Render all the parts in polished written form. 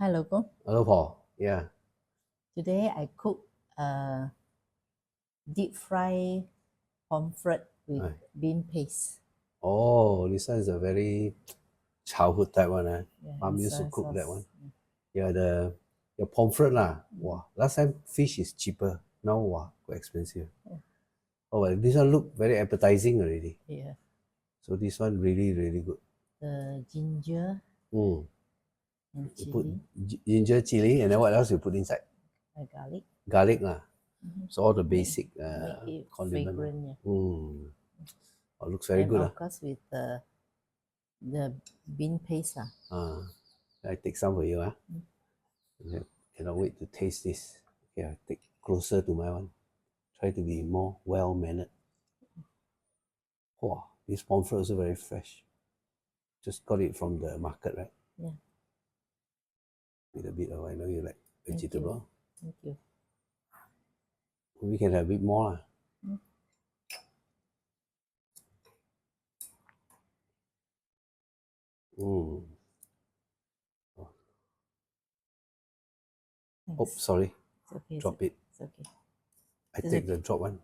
Hello, Kong. Hello, Paul. Yeah. Today I cook deep fry pomfret with bean paste. Oh, this one is a very childhood type one. Yeah, Mom used to soy cook that sauce. one. Yeah, the pomfret lah. Wow. Last time fish is cheaper. Now wow, quite expensive. Yeah. Oh, well, this one look very appetizing already. Yeah. So this one really, really good. The ginger and You chili. put ginger, chili, and then what else you put inside? Garlic. Garlic lah. So all the basic Make it condiment. fragrant, yeah. Oh, looks very and good. Of course with the bean paste. I take some for you. Cannot wait to taste this. Okay, I take closer to my one. Try to be more well-mannered. Wow, this pomfret also very fresh. Just got it from the market, right? Yeah. With a bit of, I know you like vegetable. Thank you. We can have a bit more. Oh, sorry. It's okay. Drop it. It's okay. I take the drop one.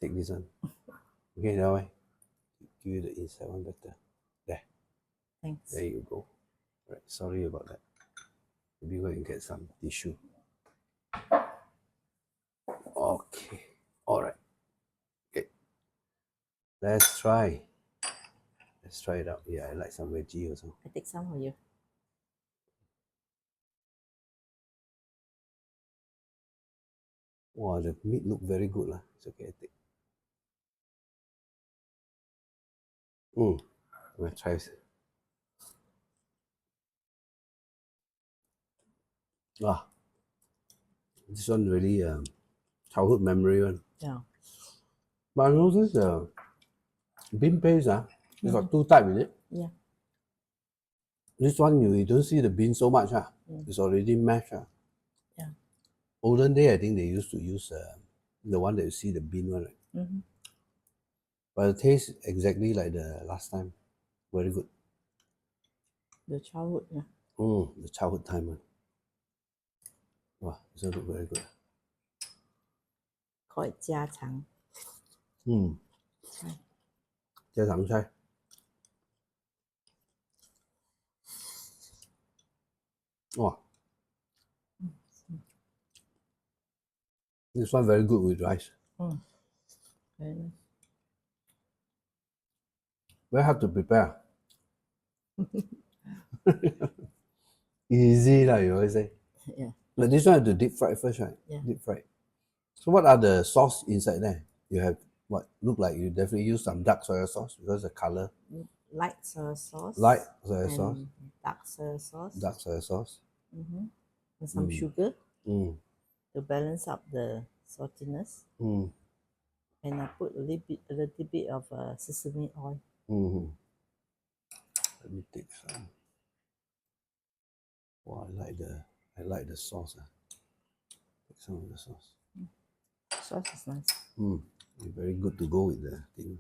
Take this one. Okay, now I give you the inside one better. There. Thanks. There you go. Right. Sorry about that. Maybe go and get some tissue. Okay. All right. Okay. Let's try. Let's try it out. Yeah, I like some veggie also. I take some for you. Wow, the meat look very good lah. It's okay, I take. I'm gonna try this. This one really childhood memory one. Yeah. But I noticed bean paste it's got two types, is it? Yeah. This one you don't see the bean so much. It's already mashed. Yeah. Olden day, I think they used to use the one that you see the bean one. Right? But it tastes exactly like the last time. Very good. The childhood, yeah. The childhood time one. Wow, this one look very good. Call it 家常. 家常菜. Wow. This one very good with rice. Very nice. Very hard to prepare. Easy lah, you always say. Yeah. But this one have to deep fry first, right? Yeah. Deep fry. So what are the sauce inside there? You have what? Look like you definitely use some dark soya sauce because the color. Light soya sauce. Light soya sauce. Dark soya sauce. Dark soya sauce. And some sugar to balance up the saltiness. And I put a little bit of sesame oil. Let me take some. Wow, I like the sauce. Take some of the sauce. Sauce is nice. Very good to go with the thing.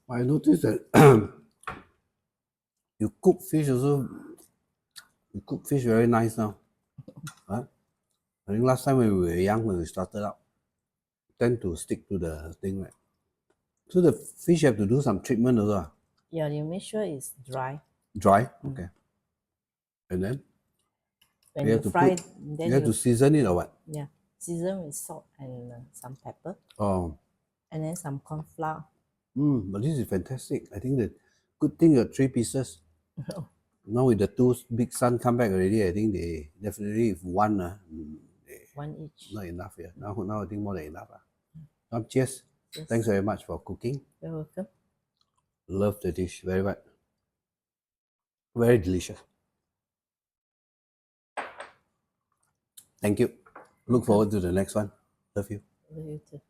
I noticed that you cook fish also. You cook fish very nice now. I think last time when we were young, when we started out, tend to stick to the thing, right? So the fish have to do some treatment also. Yeah, you make sure it's dry. Dry, okay. And then When you fry it, then you have to season it or what? Yeah, season with salt and some pepper. Oh. And then some cornflour. But this is fantastic. I think the good thing are 3 pieces. Now with the 2 big son come back already, I think they definitely if one each. Not enough. Yeah. Now I think more than enough. Cheers. Yes. Thanks very much for cooking. You're welcome. Love the dish very much. Very delicious. Thank you. Look forward to the next one. Love you. Love you too.